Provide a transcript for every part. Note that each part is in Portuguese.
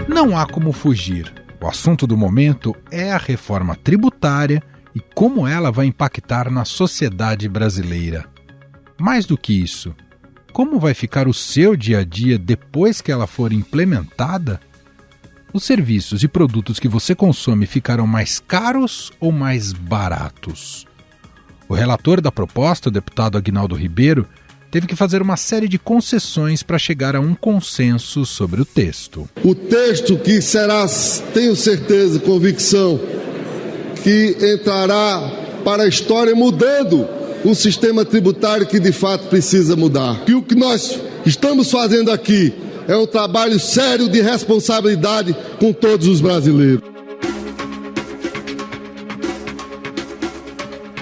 Não há como fugir. O assunto do momento é a reforma tributária e como ela vai impactar na sociedade brasileira. Mais do que isso, como vai ficar o seu dia a dia depois que ela for implementada? Os serviços e produtos que você consome ficarão mais caros ou mais baratos? O relator da proposta, o deputado Aguinaldo Ribeiro, teve que fazer uma série de concessões para chegar a um consenso sobre o texto. O texto que será, tenho certeza, convicção, que entrará para a história mudando o sistema tributário que de fato precisa mudar. E o que nós estamos fazendo aqui é um trabalho sério de responsabilidade com todos os brasileiros.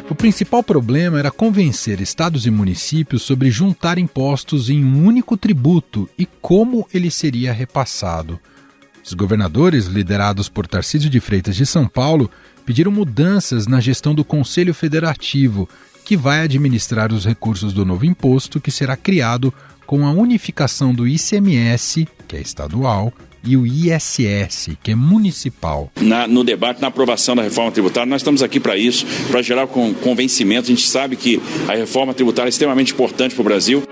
O principal problema era convencer estados e municípios sobre juntar impostos em um único tributo e como ele seria repassado. Os governadores, liderados por Tarcísio de Freitas de São Paulo, pediram mudanças na gestão do Conselho Federativo, que vai administrar os recursos do novo imposto, que será criado com a unificação do ICMS, que é estadual, e o ISS, que é municipal. No debate, na aprovação da reforma tributária, nós estamos aqui para isso, para gerar convencimento. A gente sabe que a reforma tributária é extremamente importante para o Brasil.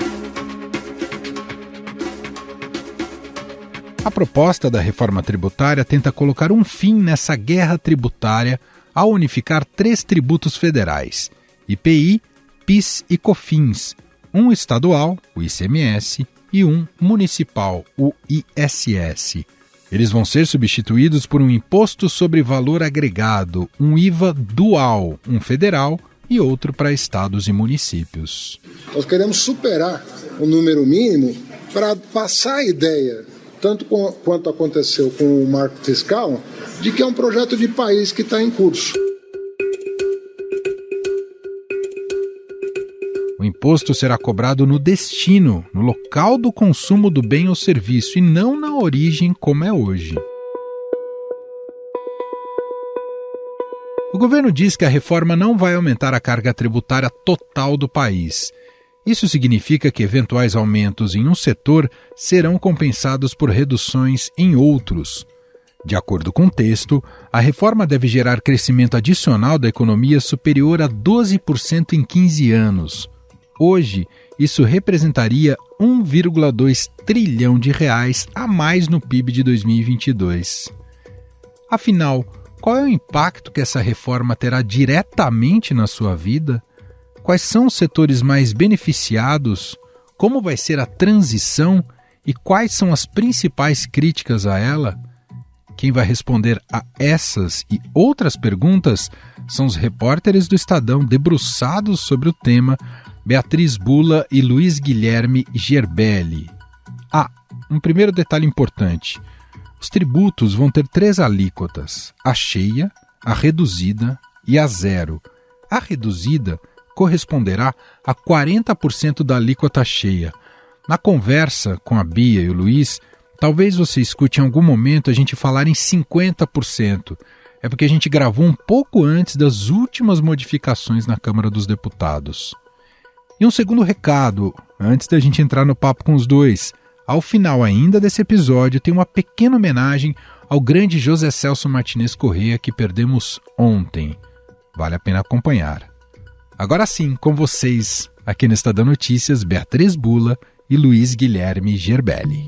A proposta da reforma tributária tenta colocar um fim nessa guerra tributária ao unificar 3 tributos federais: IPI, PIS e COFINS, um estadual, o ICMS, e um municipal, o ISS. Eles vão ser substituídos por um imposto sobre valor agregado, um IVA dual, um federal e outro para estados e municípios. Nós queremos superar o número mínimo para passar a ideia, tanto quanto aconteceu com o marco fiscal, de que é um projeto de país que está em curso. O imposto será cobrado no destino, no local do consumo do bem ou serviço, e não na origem como é hoje. O governo diz que a reforma não vai aumentar a carga tributária total do país. Isso significa que eventuais aumentos em um setor serão compensados por reduções em outros. De acordo com o texto, a reforma deve gerar crescimento adicional da economia superior a 12% em 15 anos. Hoje, isso representaria 1,2 trilhão de reais a mais no PIB de 2022. Afinal, qual é o impacto que essa reforma terá diretamente na sua vida? Quais são os setores mais beneficiados? Como vai ser a transição? E quais são as principais críticas a ela? Quem vai responder a essas e outras perguntas são os repórteres do Estadão debruçados sobre o tema, Beatriz Bula e Luiz Guilherme Gerbelli. Um primeiro detalhe importante. Os tributos vão ter 3 alíquotas: a cheia, a reduzida e a zero. A reduzida corresponderá a 40% da alíquota cheia. Na conversa com a Bia e o Luiz, talvez você escute em algum momento a gente falar em 50%. É porque a gente gravou um pouco antes das últimas modificações na Câmara dos Deputados. E um segundo recado, antes da gente entrar no papo com os dois. Ao final ainda desse episódio tem uma pequena homenagem ao grande José Celso Martinez Corrêa que perdemos ontem. Vale a pena acompanhar. Agora sim, com vocês, aqui no Estadão Notícias, Beatriz Bula e Luiz Guilherme Gerbelli.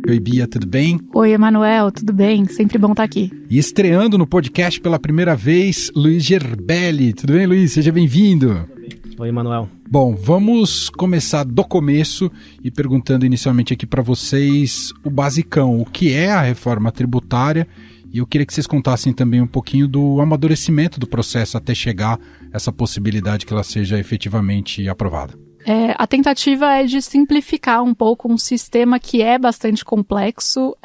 Oi, Bia, tudo bem? Oi, Emanuel, tudo bem? Sempre bom estar aqui. E estreando no podcast pela primeira vez, Luiz Gerbelli. Tudo bem, Luiz? Seja bem-vindo. Oi, Emanuel. Bom, vamos começar do começo e perguntando inicialmente aqui para vocês o basicão, o que é a reforma tributária, e eu queria que vocês contassem também um pouquinho do amadurecimento do processo até chegar essa possibilidade que ela seja efetivamente aprovada. A tentativa é de simplificar um pouco um sistema que é bastante complexo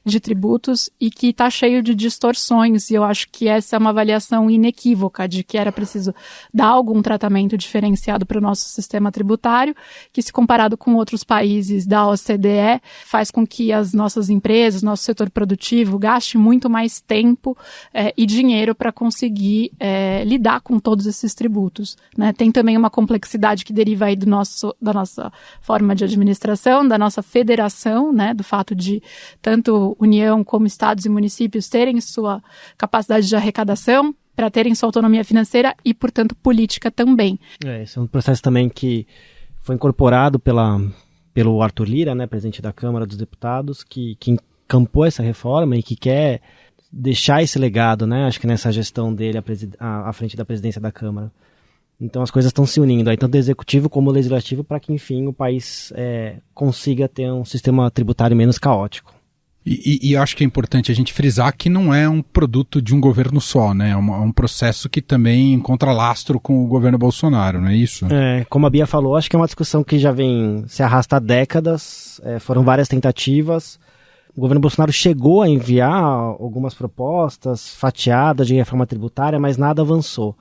de tributos e que está cheio de distorções, e eu acho que essa é uma avaliação inequívoca de que era preciso dar algum tratamento diferenciado para o nosso sistema tributário, que se comparado com outros países da OCDE, faz com que as nossas empresas, nosso setor produtivo, gaste muito mais tempo e dinheiro para conseguir lidar com todos esses tributos, né? Tem também uma complexidade que deriva aí da nossa forma de administração, da nossa federação, né, do fato de tanto União como estados e municípios terem sua capacidade de arrecadação para terem sua autonomia financeira e, portanto, política também. Esse é um processo também que foi incorporado pelo Arthur Lira, né, presidente da Câmara dos Deputados, que encampou essa reforma e que quer deixar esse legado, né, acho que nessa gestão dele à frente da presidência da Câmara. Então as coisas estão se unindo, aí, tanto o executivo como o legislativo, para que, enfim, o país consiga ter um sistema tributário menos caótico. E acho que é importante a gente frisar que não é um produto de um governo só, né? É um processo que também encontra lastro com o governo Bolsonaro, não é isso? Como a Bia falou, acho que é uma discussão que já vem se arrasta há décadas, foram várias tentativas. O governo Bolsonaro chegou a enviar algumas propostas fatiadas de reforma tributária, mas nada avançou.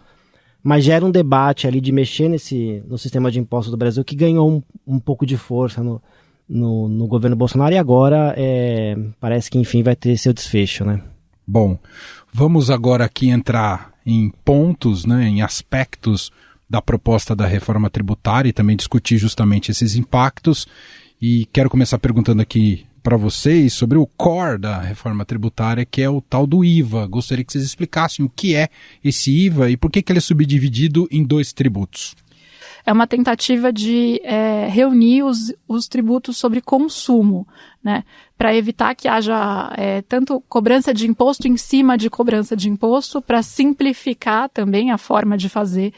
Mas gera um debate ali de mexer no sistema de impostos do Brasil que ganhou um pouco de força no governo Bolsonaro e agora parece que, enfim, vai ter seu desfecho, né? Bom, vamos agora aqui entrar em pontos, né, em aspectos da proposta da reforma tributária e também discutir justamente esses impactos. E quero começar perguntando aqui para vocês sobre o core da reforma tributária, que é o tal do IVA. Gostaria que vocês explicassem o que é esse IVA e por que ele é subdividido em 2 tributos. É uma tentativa de reunir os tributos sobre consumo, né, para evitar que haja tanto cobrança de imposto em cima de cobrança de imposto, para simplificar também a forma de fazer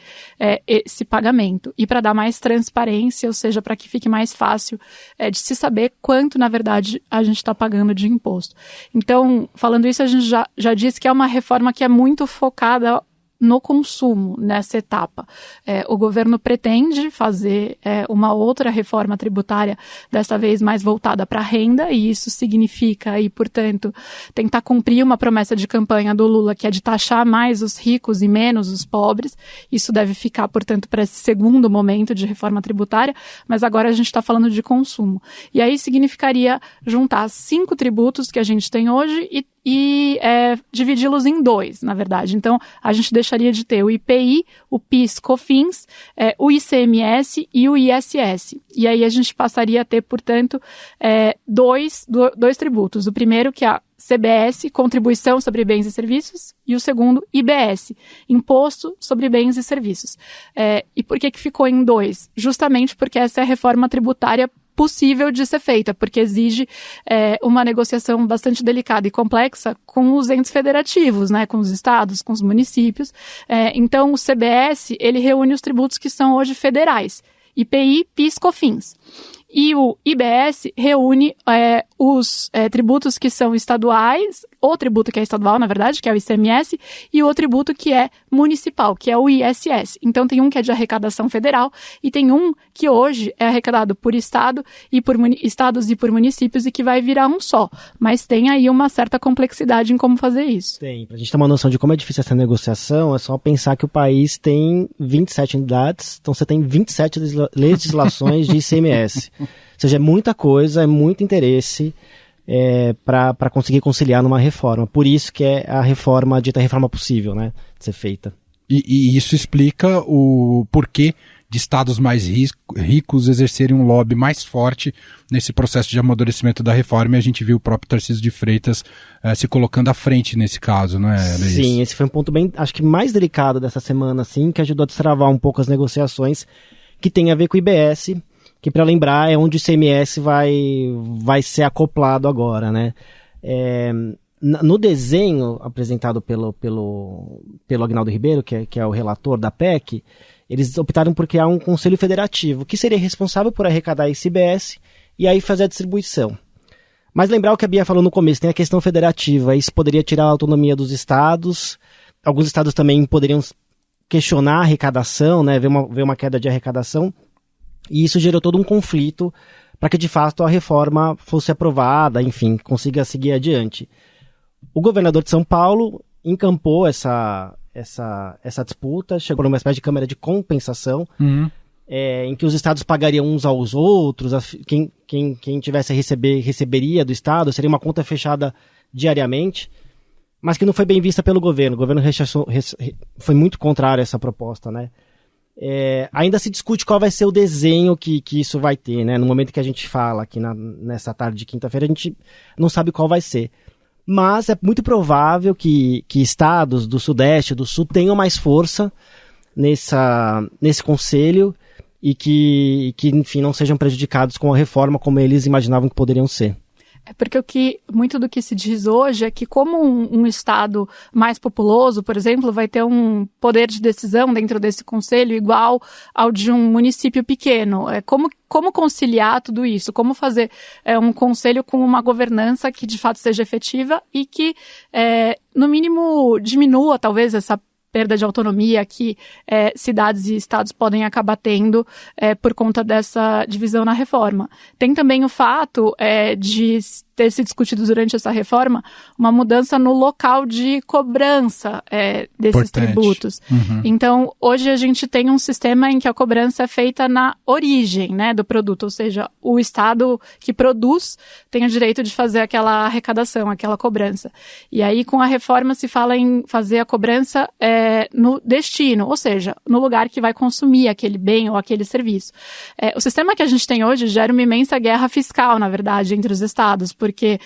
esse pagamento e para dar mais transparência, ou seja, para que fique mais fácil de se saber quanto, na verdade, a gente está pagando de imposto. Então, falando isso, a gente já disse que é uma reforma que é muito focada no consumo, nessa etapa. O governo pretende fazer uma outra reforma tributária, desta vez mais voltada para a renda, e isso significa, e portanto, tentar cumprir uma promessa de campanha do Lula, que é de taxar mais os ricos e menos os pobres. Isso deve ficar, portanto, para esse segundo momento de reforma tributária, mas agora a gente está falando de consumo. E aí significaria juntar 5 tributos que a gente tem hoje e dividi-los em 2, na verdade. Então, a gente deixaria de ter o IPI, o PIS/COFINS, o ICMS e o ISS. E aí a gente passaria a ter, portanto, dois tributos. O primeiro, que é a CBS, Contribuição sobre Bens e Serviços, e o segundo, IBS, Imposto sobre Bens e Serviços. E por que ficou em 2? Justamente porque essa é a reforma tributária possível de ser feita, porque exige uma negociação bastante delicada e complexa com os entes federativos, né, com os estados, com os municípios. Então, o CBS, ele reúne os tributos que são hoje federais, IPI, PIS, COFINS. E o IBS reúne os tributos que são estaduais, o tributo que é estadual, na verdade, que é o ICMS, e o tributo que é municipal, que é o ISS. Então, tem um que é de arrecadação federal e tem um que hoje é arrecadado por estado e por estados e por municípios e que vai virar um só. Mas tem aí uma certa complexidade em como fazer isso. Tem. Pra gente ter uma noção de como é difícil essa negociação, é só pensar que o país tem 27 unidades, então você tem 27 legislações de ICMS. Ou seja, é muita coisa, é muito interesse para conseguir conciliar numa reforma. Por isso que é a reforma, dita reforma possível, né, de ser feita. E isso explica o porquê de estados mais ricos exercerem um lobby mais forte nesse processo de amadurecimento da reforma, e a gente viu o próprio Tarcísio de Freitas se colocando à frente nesse caso, não é, Luiz? Sim, esse foi um ponto bem, acho que mais delicado dessa semana, assim, que ajudou a destravar um pouco as negociações, que tem a ver com o IBS, que, para lembrar, é onde o ICMS vai ser acoplado agora, né? No desenho apresentado pelo Aguinaldo Ribeiro, que é o relator da PEC, eles optaram por criar um conselho federativo, que seria responsável por arrecadar esse IBS e aí fazer a distribuição. Mas lembrar o que a Bia falou no começo, tem a questão federativa, isso poderia tirar a autonomia dos estados, alguns estados também poderiam questionar a arrecadação, né? Ver uma queda de arrecadação. E isso gerou todo um conflito para que de fato a reforma fosse aprovada, enfim, consiga seguir adiante. O governador de São Paulo encampou essa disputa, chegou numa espécie de câmara de compensação, em que os estados pagariam uns aos outros, quem tivesse a receber, receberia do estado, seria uma conta fechada diariamente, mas que não foi bem vista pelo governo. O governo foi muito contrário a essa proposta, né? Ainda se discute qual vai ser o desenho que isso vai ter, né? No momento que a gente fala aqui nessa tarde de quinta-feira, a gente não sabe qual vai ser. Mas é muito provável que estados do Sudeste, do Sul, tenham mais força nesse conselho e que, enfim, não sejam prejudicados com a reforma como eles imaginavam que poderiam ser. É porque muito do que se diz hoje é que como um estado mais populoso, por exemplo, vai ter um poder de decisão dentro desse conselho igual ao de um município pequeno. Como conciliar tudo isso? Como fazer um conselho com uma governança que de fato seja efetiva e que, no mínimo, diminua talvez essa perda de autonomia que cidades e estados podem acabar tendo por conta dessa divisão na reforma. Tem também o fato de ter se discutido durante essa reforma uma mudança no local de cobrança desses tributos. Então, hoje a gente tem um sistema em que a cobrança é feita na origem, né, do produto, ou seja, o estado que produz tem o direito de fazer aquela arrecadação, aquela cobrança. E aí, com a reforma, se fala em fazer a cobrança no destino, ou seja, no lugar que vai consumir aquele bem ou aquele serviço. O sistema que a gente tem hoje gera uma imensa guerra fiscal, na verdade, entre os estados, porque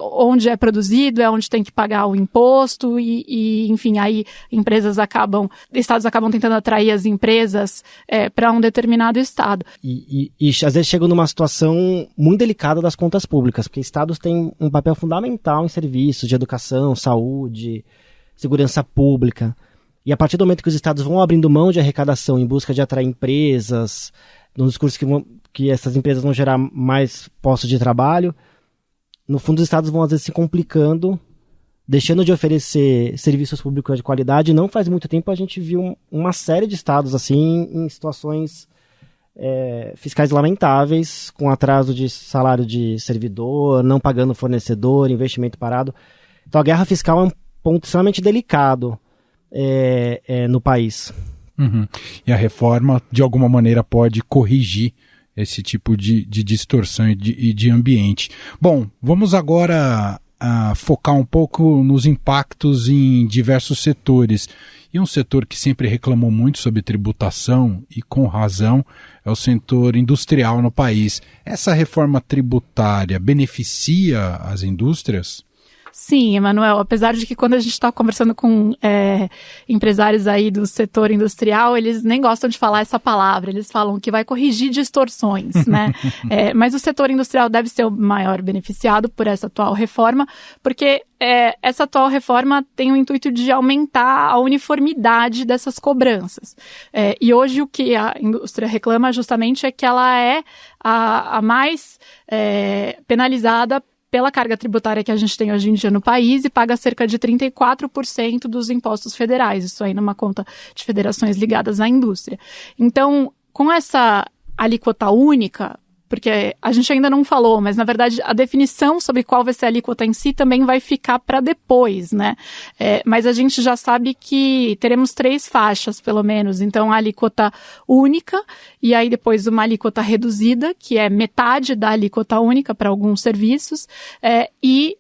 onde é produzido é onde tem que pagar o imposto e enfim, aí estados acabam tentando atrair as empresas para um determinado estado. E às vezes chegam numa situação muito delicada das contas públicas, porque estados têm um papel fundamental em serviços de educação, saúde, segurança pública. E a partir do momento que os estados vão abrindo mão de arrecadação em busca de atrair empresas, no discurso que essas empresas vão gerar mais postos de trabalho, no fundo os estados vão às vezes se complicando, deixando de oferecer serviços públicos de qualidade. Não faz muito tempo a gente viu uma série de estados assim em situações fiscais lamentáveis, com atraso de salário de servidor, não pagando fornecedor, investimento parado. Então a guerra fiscal é um ponto extremamente delicado no país. E a reforma, de alguma maneira, pode corrigir esse tipo de distorção e de ambiente. Bom, vamos agora focar um pouco nos impactos em diversos setores. E um setor que sempre reclamou muito sobre tributação, e com razão, é o setor industrial no país. Essa reforma tributária beneficia as indústrias? Sim, Emanuel, apesar de que quando a gente está conversando com empresários aí do setor industrial, eles nem gostam de falar essa palavra, eles falam que vai corrigir distorções, né? Mas o setor industrial deve ser o maior beneficiado por essa atual reforma, porque essa atual reforma tem o intuito de aumentar a uniformidade dessas cobranças. E hoje o que a indústria reclama justamente é que ela é a mais penalizada pela carga tributária que a gente tem hoje em dia no país e paga cerca de 34% dos impostos federais, isso aí numa conta de federações ligadas à indústria. Então, com essa alíquota única, porque a gente ainda não falou, mas na verdade a definição sobre qual vai ser a alíquota em si também vai ficar para depois, né? Mas a gente já sabe que teremos 3 faixas, pelo menos. Então, a alíquota única, e aí depois uma alíquota reduzida, que é metade da alíquota única para alguns serviços, e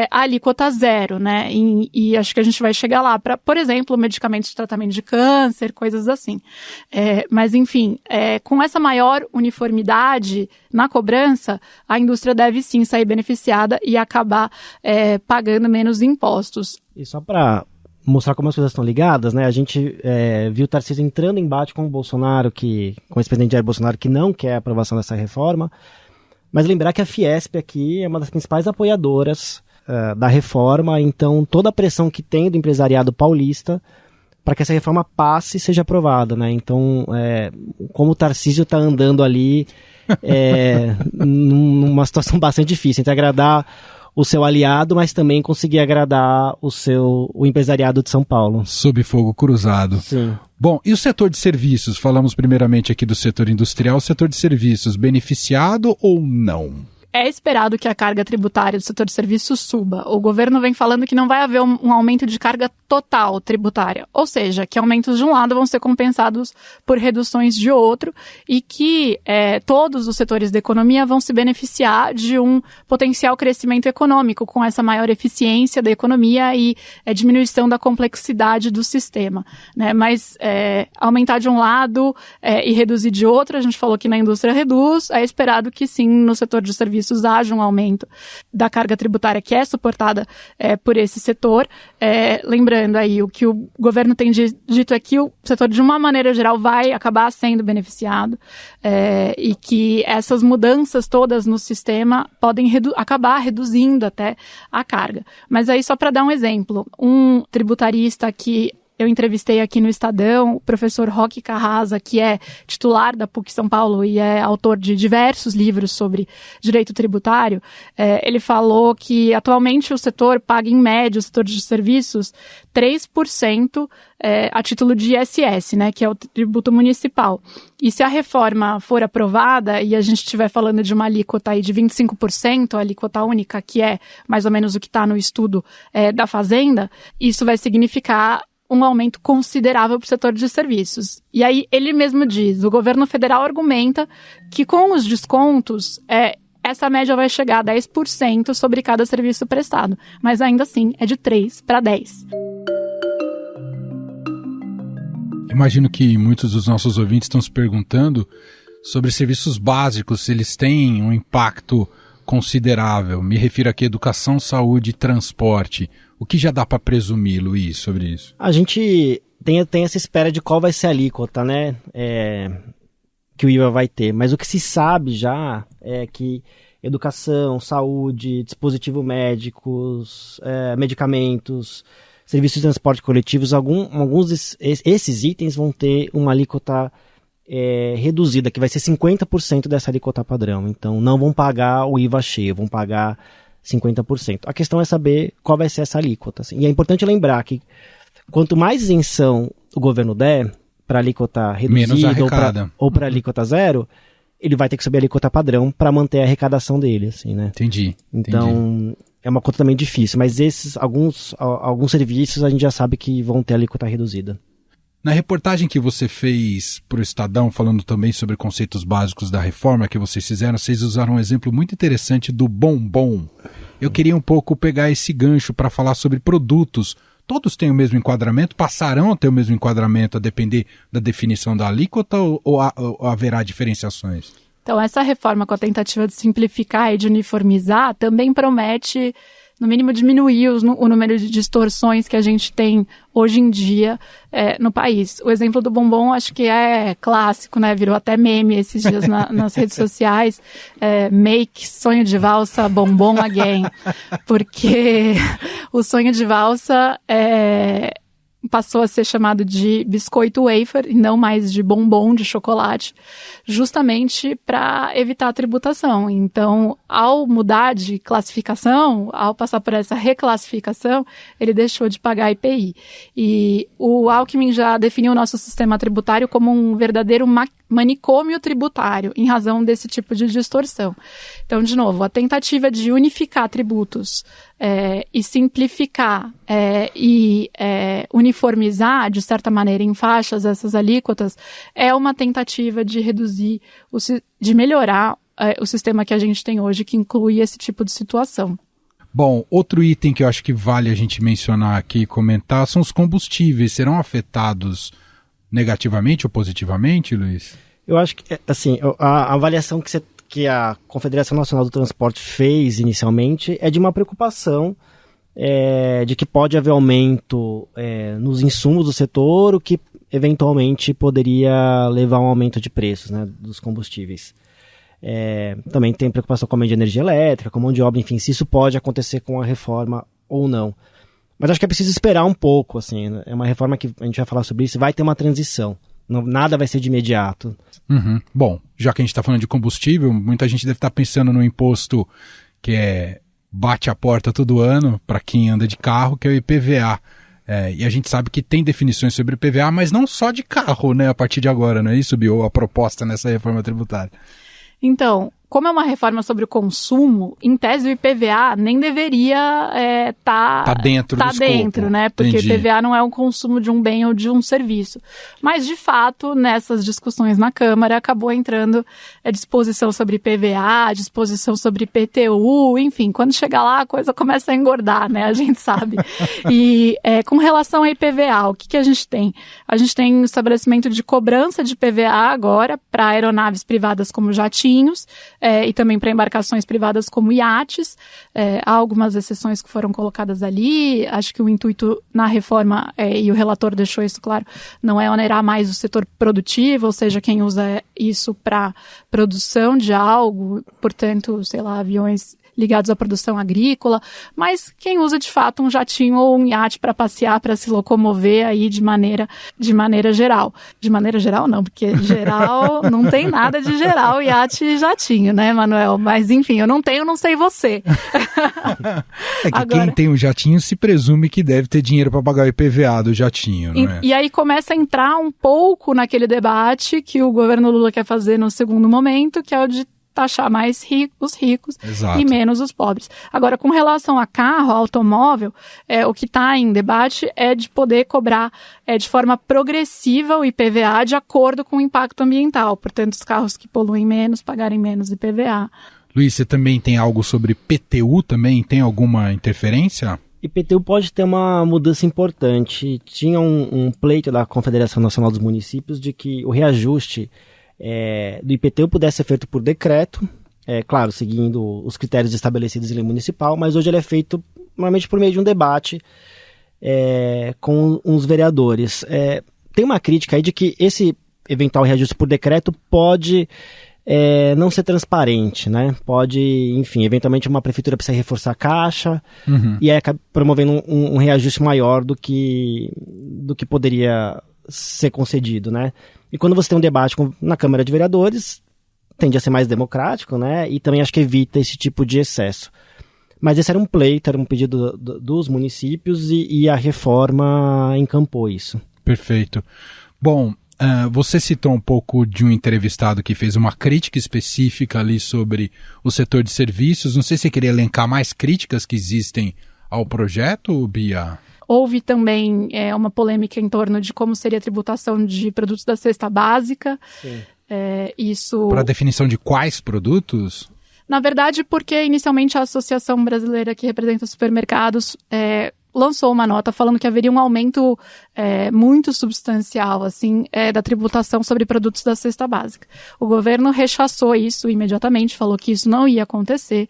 a alíquota zero, né? E acho que a gente vai chegar lá para, por exemplo, medicamentos de tratamento de câncer, coisas assim. Mas, enfim, com essa maior uniformidade na cobrança, a indústria deve sim sair beneficiada e acabar pagando menos impostos. E só para mostrar como as coisas estão ligadas, né? A gente viu o Tarcísio entrando em embate com o Bolsonaro, com o ex-presidente Jair Bolsonaro, que não quer a aprovação dessa reforma. Mas lembrar que a Fiesp aqui é uma das principais apoiadoras da reforma, então toda a pressão que tem do empresariado paulista para que essa reforma passe e seja aprovada, né? Então, como o Tarcísio está andando ali numa situação bastante difícil, entre agradar o seu aliado, mas também conseguir agradar o empresariado de São Paulo. Sob fogo cruzado. Sim. Bom, e o setor de serviços? Falamos primeiramente aqui do setor industrial. O setor de serviços, beneficiado ou não? É esperado que a carga tributária do setor de serviços suba. O governo vem falando que não vai haver um aumento de carga total tributária, ou seja, que aumentos de um lado vão ser compensados por reduções de outro e que todos os setores da economia vão se beneficiar de um potencial crescimento econômico com essa maior eficiência da economia e diminuição da complexidade do sistema, né? Mas aumentar de um lado e reduzir de outro, a gente falou que na indústria reduz, é esperado que sim, no setor de serviços haja um aumento da carga tributária que é suportada por esse setor. Lembrando aí, o que o governo tem dito é que o setor, de uma maneira geral, vai acabar sendo beneficiado e que essas mudanças todas no sistema podem acabar reduzindo até a carga. Mas aí, só para dar um exemplo, um tributarista que eu entrevistei aqui no Estadão, o professor Roque Carrasa, que é titular da PUC São Paulo e é autor de diversos livros sobre direito tributário. Ele falou que atualmente o setor paga, em média, o setor de serviços, 3% a título de ISS, né, que é o tributo municipal. E se a reforma for aprovada e a gente estiver falando de uma alíquota aí de 25%, a alíquota única, que é mais ou menos o que está no estudo da Fazenda, isso vai significar um aumento considerável para o setor de serviços. E aí ele mesmo diz, o governo federal argumenta que com os descontos, essa média vai chegar a 10% sobre cada serviço prestado, mas ainda assim é de 3 para 10. Imagino que muitos dos nossos ouvintes estão se perguntando sobre serviços básicos, se eles têm um impacto considerável. Me refiro aqui a educação, saúde e transporte. O que já dá para presumir, Luiz, sobre isso? A gente tem essa espera de qual vai ser a alíquota, né? Que o IVA vai ter. Mas o que se sabe já é que educação, saúde, dispositivos médicos, medicamentos, serviços de transporte coletivos, alguns esses itens vão ter uma alíquota reduzida, que vai ser 50% dessa alíquota padrão. Então não vão pagar o IVA cheio, vão pagar 50%. A questão é saber qual vai ser essa alíquota. Assim. E é importante lembrar que quanto mais isenção o governo der para alíquota reduzida ou para alíquota zero, ele vai ter que subir a alíquota padrão para manter a arrecadação dele. Assim, né? Entendi. Então é uma conta também difícil, mas alguns serviços a gente já sabe que vão ter alíquota reduzida. Na reportagem que você fez para o Estadão, falando também sobre conceitos básicos da reforma que vocês fizeram, vocês usaram um exemplo muito interessante do bombom. Eu queria um pouco pegar esse gancho para falar sobre produtos. Todos têm o mesmo enquadramento? Passarão a ter o mesmo enquadramento a depender da definição da alíquota ou haverá diferenciações? Então, essa reforma com a tentativa de simplificar e de uniformizar também promete, no mínimo, diminuir o número de distorções que a gente tem hoje em dia no país. O exemplo do bombom acho que é clássico, né? Virou até meme esses dias nas redes sociais. Make sonho de valsa bombom again. Porque o sonho de valsa passou a ser chamado de biscoito wafer e não mais de bombom de chocolate, justamente para evitar a tributação. Então, ao mudar de classificação, ao passar por essa reclassificação, ele deixou de pagar IPI. E o Alckmin já definiu o nosso sistema tributário como um verdadeiro manicômio tributário, em razão desse tipo de distorção. Então, de novo, a tentativa de unificar tributos e simplificar e uniformizar, de certa maneira, em faixas essas alíquotas, é uma tentativa de reduzir, de melhorar o sistema que a gente tem hoje, que inclui esse tipo de situação. Bom, outro item que eu acho que vale a gente mencionar aqui e comentar são os combustíveis. Serão afetados negativamente ou positivamente, Luiz? Eu acho que, assim, a avaliação que a Confederação Nacional do Transporte fez inicialmente é de uma preocupação de que pode haver aumento nos insumos do setor, o que eventualmente poderia levar a um aumento de preços, né, dos combustíveis. Também tem preocupação com a mão de energia elétrica, com a mão de obra, enfim, se isso pode acontecer com a reforma ou não. Mas acho que é preciso esperar um pouco, assim, é uma reforma que a gente vai falar sobre isso, vai ter uma transição. Nada vai ser de imediato. Uhum. Bom, já que a gente está falando de combustível, muita gente deve estar pensando no imposto que é bate a porta todo ano para quem anda de carro, que é o IPVA. E a gente sabe que tem definições sobre o IPVA, mas não só de carro, né, a partir de agora, não é isso, Bia, a proposta nessa reforma tributária? Então, como é uma reforma sobre o consumo, em tese o IPVA nem deveria tá dentro do escopo, né? Porque Entendi. O IPVA não é o consumo de um bem ou de um serviço. Mas, de fato, nessas discussões na Câmara, acabou entrando disposição sobre IPVA, disposição sobre IPTU, enfim, quando chegar lá a coisa começa a engordar, né? A gente sabe. E com relação ao IPVA, o que a gente tem? A gente tem o estabelecimento de cobrança de IPVA agora para aeronaves privadas como jatinhos, e também para embarcações privadas como iates. Há algumas exceções que foram colocadas ali. Acho que o intuito na reforma, e o relator deixou isso claro, não é onerar mais o setor produtivo, ou seja, quem usa isso para produção de algo, portanto, sei lá, aviões ligados à produção agrícola, mas quem usa de fato um jatinho ou um iate para passear, para se locomover aí de maneira geral. De maneira geral não, porque geral não tem nada de geral, iate e jatinho, né, Manuel? Mas enfim, eu não tenho, não sei você. É que agora, quem tem um jatinho se presume que deve ter dinheiro para pagar o IPVA do jatinho, não é? E aí começa a entrar um pouco naquele debate que o governo Lula quer fazer no segundo momento, que é o de taxar mais os ricos Exato. E menos os pobres. Agora, com relação a carro, automóvel, o que está em debate é de poder cobrar de forma progressiva o IPVA de acordo com o impacto ambiental. Portanto, os carros que poluem menos pagarem menos IPVA. Luiz, você também tem algo sobre PTU também? Tem alguma interferência? IPTU pode ter uma mudança importante. Tinha um pleito da Confederação Nacional dos Municípios de que o reajuste do IPTU pudesse ser feito por decreto, claro, seguindo os critérios estabelecidos em lei municipal, mas hoje ele é feito normalmente por meio de um debate com os vereadores. Tem uma crítica aí de que esse eventual reajuste por decreto pode não ser transparente, né? Pode, enfim, eventualmente uma prefeitura precisa reforçar a caixa e aí acaba promovendo um reajuste maior do que poderia ser concedido, né? E quando você tem um debate na Câmara de Vereadores, tende a ser mais democrático, né? E também acho que evita esse tipo de excesso. Mas esse era um pleito, era um pedido dos municípios e a reforma encampou isso. Perfeito. Bom, você citou um pouco de um entrevistado que fez uma crítica específica ali sobre o setor de serviços. Não sei se você queria elencar mais críticas que existem ao projeto, Bia? Houve também uma polêmica em torno de como seria a tributação de produtos da cesta básica. Sim. Isso... Para a definição de quais produtos? Na verdade, porque inicialmente a Associação Brasileira que representa os supermercados lançou uma nota falando que haveria um aumento muito substancial assim, da tributação sobre produtos da cesta básica. O governo rechaçou isso imediatamente, falou que isso não ia acontecer,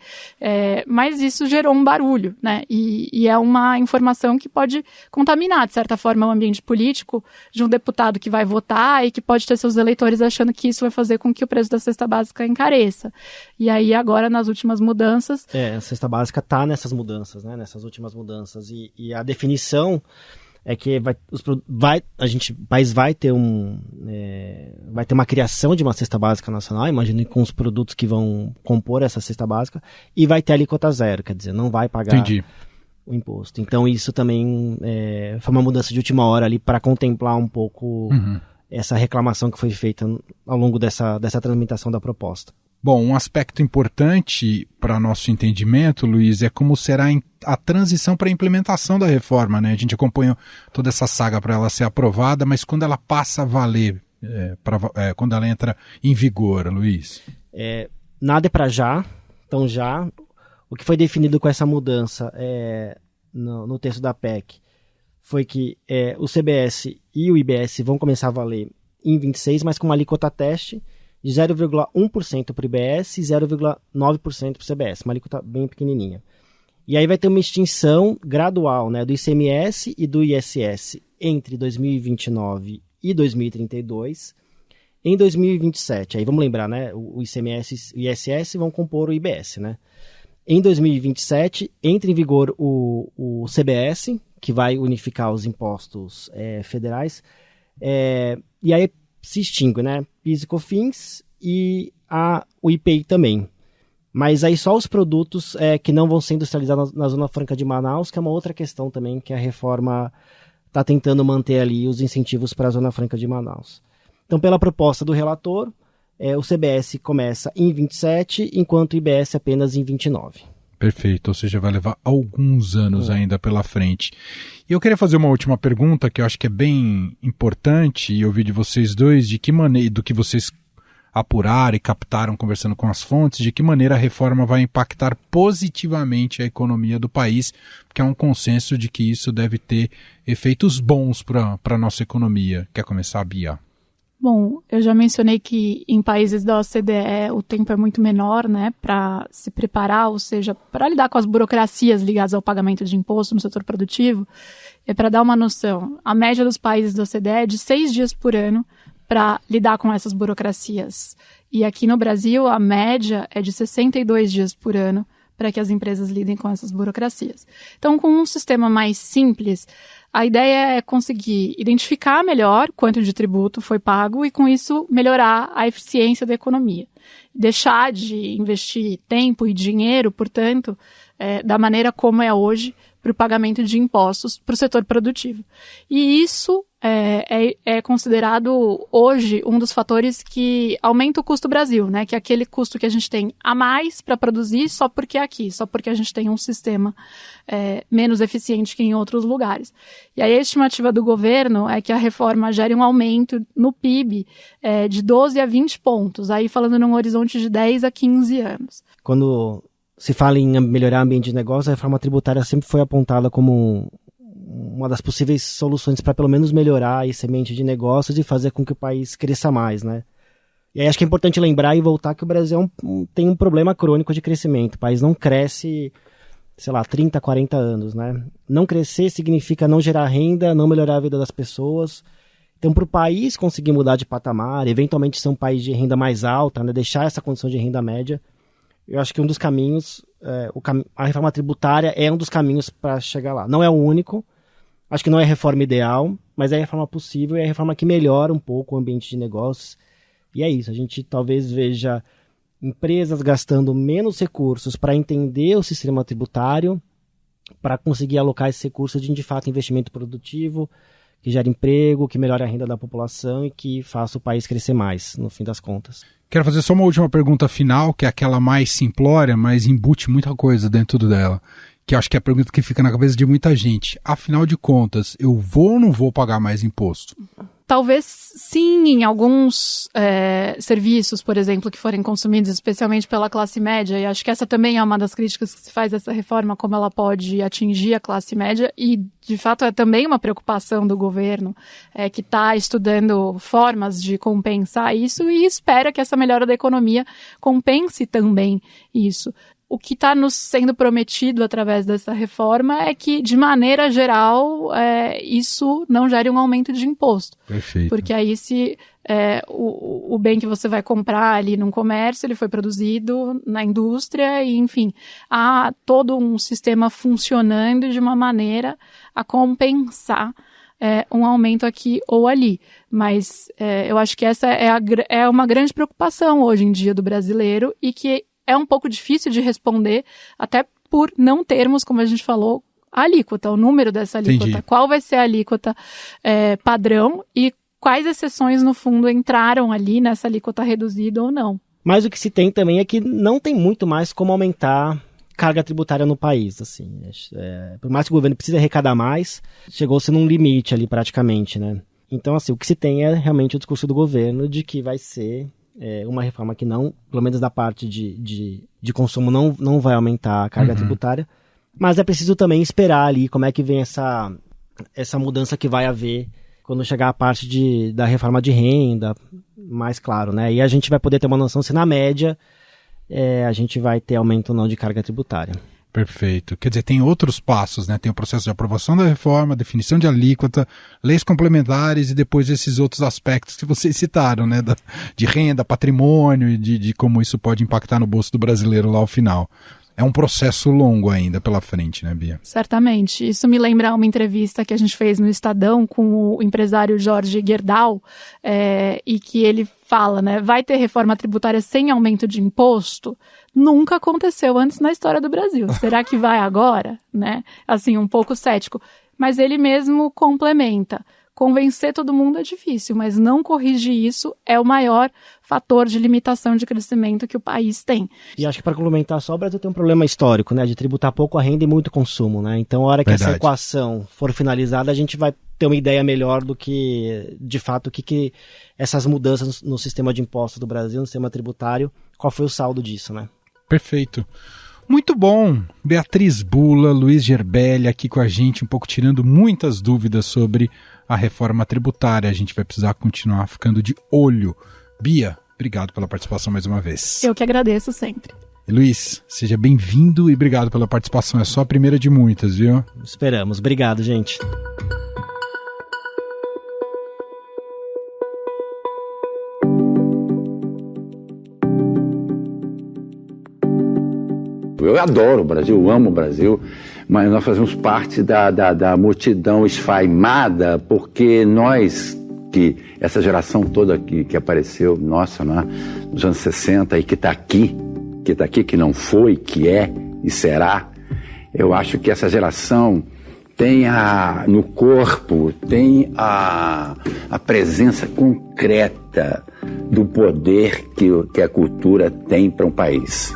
mas isso gerou um barulho, né? E é uma informação que pode contaminar, de certa forma, o ambiente político de um deputado que vai votar e que pode ter seus eleitores achando que isso vai fazer com que o preço da cesta básica encareça. E aí, agora, nas últimas mudanças... a cesta básica está nessas mudanças, né? Nessas últimas mudanças. E a definição é que o país vai ter uma criação de uma cesta básica nacional, imagino com os produtos que vão compor essa cesta básica, e vai ter alíquota zero, quer dizer, não vai pagar o imposto. Então isso também foi uma mudança de última hora ali para contemplar um pouco essa reclamação que foi feita ao longo dessa tramitação da proposta. Bom, um aspecto importante para nosso entendimento, Luiz, é como será a transição para a implementação da reforma, né? A gente acompanhou toda essa saga para ela ser aprovada, mas quando ela passa a valer, quando ela entra em vigor, Luiz? Nada é para já. Então já, o que foi definido com essa mudança no texto da PEC foi que o CBS e o IBS vão começar a valer em 26, mas com uma alíquota teste de 0,1% para o IBS e 0,9% para o CBS, uma alíquota bem pequenininha. E aí vai ter uma extinção gradual, né, do ICMS e do ISS entre 2029 e 2032. Em 2027, aí vamos lembrar, né, o ICMS e o ISS vão compor o IBS, né? Em 2027, entra em vigor o CBS, que vai unificar os impostos federais, e aí se extingue, né? PIS e COFINS e o IPI também. Mas aí só os produtos que não vão ser industrializados na Zona Franca de Manaus, que é uma outra questão também, que a reforma está tentando manter ali os incentivos para a Zona Franca de Manaus. Então, pela proposta do relator, o CBS começa em 27, enquanto o IBS apenas em 29. Perfeito, ou seja, vai levar alguns anos ainda pela frente. E eu queria fazer uma última pergunta, que eu acho que é bem importante, e ouvir de vocês dois, de que maneira, do que vocês apuraram e captaram conversando com as fontes, de que maneira a reforma vai impactar positivamente a economia do país, porque há um consenso de que isso deve ter efeitos bons para a nossa economia. Quer começar, Bia? Bom, eu já mencionei que em países da OCDE o tempo é muito menor, né, para se preparar, ou seja, para lidar com as burocracias ligadas ao pagamento de imposto no setor produtivo. Para dar uma noção, a média dos países da OCDE é de 6 dias por ano para lidar com essas burocracias. E aqui no Brasil, a média é de 62 dias por ano para que as empresas lidem com essas burocracias. Então, com um sistema mais simples, a ideia é conseguir identificar melhor quanto de tributo foi pago e, com isso, melhorar a eficiência da economia. Deixar de investir tempo e dinheiro, portanto, da maneira como é hoje, para o pagamento de impostos para o setor produtivo. E isso é considerado hoje um dos fatores que aumenta o custo Brasil, né? Que é aquele custo que a gente tem a mais para produzir só porque é aqui, só porque a gente tem um sistema menos eficiente que em outros lugares. E aí a estimativa do governo é que a reforma gere um aumento no PIB de 12 a 20 pontos, aí falando num horizonte de 10 a 15 anos. Quando se fala em melhorar o ambiente de negócio, a reforma tributária sempre foi apontada como uma das possíveis soluções para pelo menos melhorar esse ambiente de negócios e fazer com que o país cresça mais, né? E aí acho que é importante lembrar e voltar que o Brasil tem um problema crônico de crescimento. O país não cresce, 30, 40 anos, né? Não crescer significa não gerar renda, não melhorar a vida das pessoas. Então, para o país conseguir mudar de patamar, eventualmente ser um país de renda mais alta, né? Deixar essa condição de renda média, eu acho que um dos caminhos, a reforma tributária é um dos caminhos para chegar lá. Não é o único, acho que não é a reforma ideal, mas é a reforma possível e é a reforma que melhora um pouco o ambiente de negócios. E é isso, a gente talvez veja empresas gastando menos recursos para entender o sistema tributário, para conseguir alocar esse recurso de fato, investimento produtivo, que gere emprego, que melhore a renda da população e que faça o país crescer mais, no fim das contas. Quero fazer só uma última pergunta final, que é aquela mais simplória, mas embute muita coisa dentro dela, que eu acho que é a pergunta que fica na cabeça de muita gente. Afinal de contas, eu vou ou não vou pagar mais imposto? Talvez sim, em alguns serviços, por exemplo, que forem consumidos especialmente pela classe média, e acho que essa também é uma das críticas que se faz dessa reforma, como ela pode atingir a classe média, e de fato é também uma preocupação do governo, que está estudando formas de compensar isso e espera que essa melhora da economia compense também isso. O que está nos sendo prometido através dessa reforma é que, de maneira geral, isso não gere um aumento de imposto. Perfeito. Porque aí, se o bem que você vai comprar ali num comércio, ele foi produzido na indústria e, enfim, há todo um sistema funcionando de uma maneira a compensar um aumento aqui ou ali. Mas eu acho que essa é uma grande preocupação hoje em dia do brasileiro e que é um pouco difícil de responder, até por não termos, como a gente falou, a alíquota, o número dessa alíquota. Entendi. Qual vai ser a alíquota padrão e quais exceções, no fundo, entraram ali nessa alíquota reduzida ou não. Mas o que se tem também é que não tem muito mais como aumentar carga tributária no país. Assim, por mais que o governo precise arrecadar mais, chegou-se num limite ali praticamente, né? Então, assim, o que se tem é realmente o discurso do governo de que vai ser uma reforma que não, pelo menos da parte de consumo, não vai aumentar a carga tributária, mas é preciso também esperar ali como é que vem essa mudança que vai haver quando chegar a parte da reforma de renda, mais claro, né? E a gente vai poder ter uma noção se na média a gente vai ter aumento ou não de carga tributária. Perfeito. Quer dizer, tem outros passos, né? Tem o processo de aprovação da reforma, definição de alíquota, leis complementares e depois esses outros aspectos que vocês citaram, né? De renda, patrimônio e de como isso pode impactar no bolso do brasileiro lá ao final. é um processo longo ainda pela frente, né, Bia? Certamente. Isso me lembra uma entrevista que a gente fez no Estadão com o empresário Jorge Gerdau, e que ele fala, né, vai ter reforma tributária sem aumento de imposto? Nunca aconteceu antes na história do Brasil. Será que vai agora? Né? Assim, um pouco cético. Mas ele mesmo complementa. Convencer todo mundo é difícil, mas não corrigir isso é o maior fator de limitação de crescimento que o país tem. E acho que para complementar só, o Brasil tem um problema histórico, né, de tributar pouco a renda e muito consumo, né? Então, a hora que essa equação for finalizada, a gente vai ter uma ideia melhor do que, de fato, o que essas mudanças no sistema de impostos do Brasil, no sistema tributário, qual foi o saldo disso, né? Perfeito. Muito bom. Beatriz Bula, Luiz Gerbelli aqui com a gente, um pouco tirando muitas dúvidas sobre a reforma tributária. A gente vai precisar continuar ficando de olho. Bia, obrigado pela participação mais uma vez. Eu que agradeço sempre. E Luiz, seja bem-vindo e obrigado pela participação. É só a primeira de muitas, viu? Esperamos. Obrigado, gente. Eu adoro o Brasil, eu amo o Brasil, mas nós fazemos parte da multidão esfaimada, porque nós, que essa geração toda que apareceu, nossa, né, nos anos 60 e que está aqui, que não foi, que é e será, eu acho que essa geração tem no corpo, tem a presença concreta do poder que a cultura tem para um país.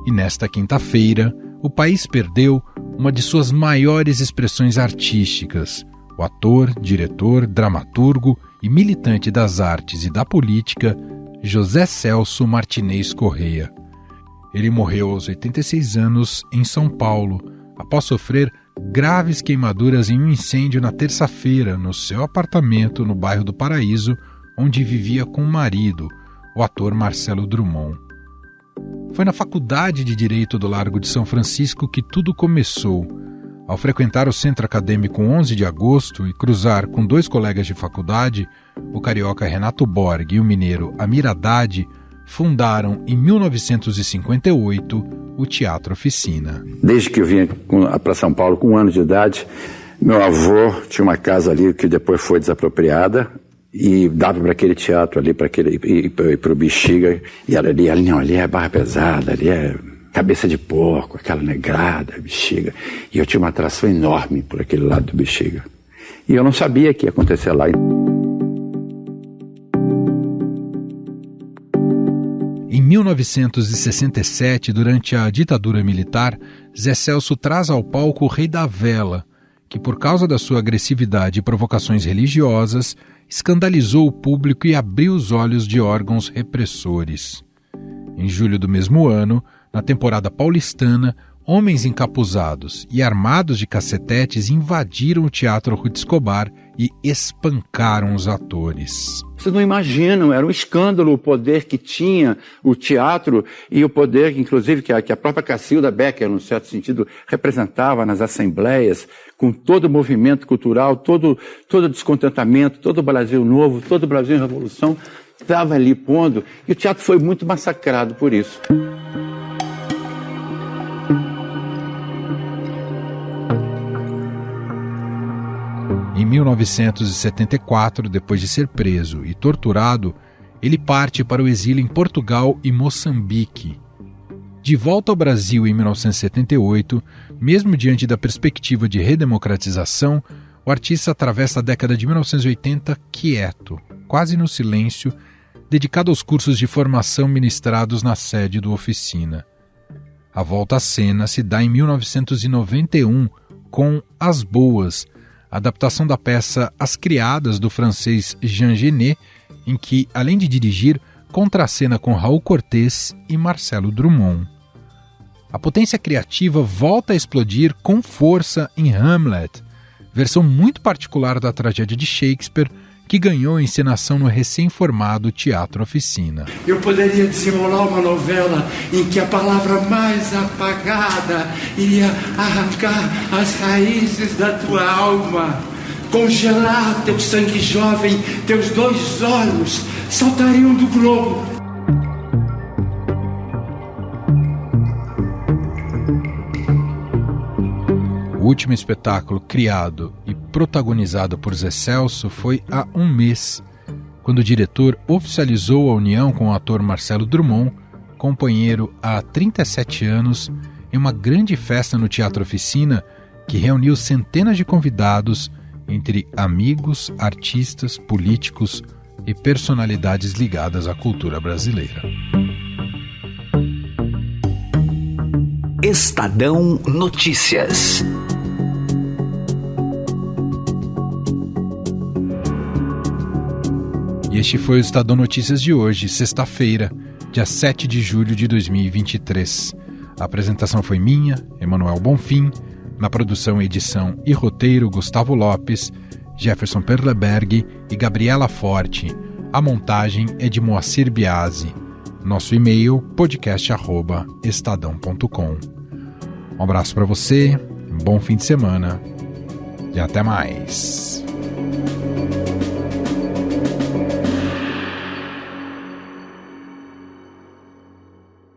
E nesta quinta-feira, o país perdeu uma de suas maiores expressões artísticas, o ator, diretor, dramaturgo e militante das artes e da política, José Celso Martinez Corrêa. Ele morreu aos 86 anos em São Paulo, após sofrer graves queimaduras em um incêndio na terça-feira no seu apartamento no bairro do Paraíso, onde vivia com o marido, o ator Marcelo Drummond. Foi na Faculdade de Direito do Largo de São Francisco que tudo começou. Ao frequentar o Centro Acadêmico 11 de agosto e cruzar com dois colegas de faculdade, o carioca Renato Borg e o mineiro Amir Haddad, fundaram em 1958 o Teatro Oficina. Desde que eu vim para São Paulo com 1 ano de idade, meu avô tinha uma casa ali que depois foi desapropriada, e dava para aquele teatro ali, para o Bexiga, e ali é barra pesada, ali é cabeça de porco, aquela negrada, Bexiga, e eu tinha uma atração enorme por aquele lado do Bexiga, e eu não sabia que ia acontecer lá. Em 1967, durante a ditadura militar, Zé Celso traz ao palco o Rei da Vela, que por causa da sua agressividade e provocações religiosas, escandalizou o público e abriu os olhos de órgãos repressores. Em julho do mesmo ano, na temporada paulistana, homens encapuzados e armados de cacetetes invadiram o Teatro Ruth Escobar e espancaram os atores. Vocês não imaginam, era um escândalo o poder que tinha o teatro e o poder, inclusive, que a própria Cacilda Becker, num certo sentido, representava nas assembleias, com todo o movimento cultural, todo o descontentamento, todo o Brasil novo, todo o Brasil em revolução, estava ali pondo, e o teatro foi muito massacrado por isso. Em 1974, depois de ser preso e torturado, ele parte para o exílio em Portugal e Moçambique. De volta ao Brasil em 1978, mesmo diante da perspectiva de redemocratização, o artista atravessa a década de 1980 quieto, quase no silêncio, dedicado aos cursos de formação ministrados na sede do Oficina. A volta à cena se dá em 1991 com As Boas, adaptação da peça As Criadas, do francês Jean Genet, em que, além de dirigir, contracena com Raul Cortez e Marcelo Drummond. A potência criativa volta a explodir com força em Hamlet, versão muito particular da tragédia de Shakespeare, que ganhou encenação no recém-formado Teatro Oficina. Eu poderia desenrolar uma novela em que a palavra mais apagada iria arrancar as raízes da tua alma, congelar teu sangue jovem, teus 2 olhos saltariam do globo. O último espetáculo criado e protagonizado por Zé Celso foi há um mês, quando o diretor oficializou a união com o ator Marcelo Drummond, companheiro há 37 anos, em uma grande festa no Teatro Oficina que reuniu centenas de convidados, entre amigos, artistas, políticos e personalidades ligadas à cultura brasileira. Estadão Notícias. E este foi o Estadão Notícias de hoje, sexta-feira, dia 7 de julho de 2023. A apresentação foi minha, Emanuel Bonfim, na produção, edição e roteiro, Gustavo Lopes, Jefferson Perleberg e Gabriela Forte. A montagem é de Moacir Biasi. Nosso e-mail, podcast@estadão.com. Um abraço para você, um bom fim de semana e até mais.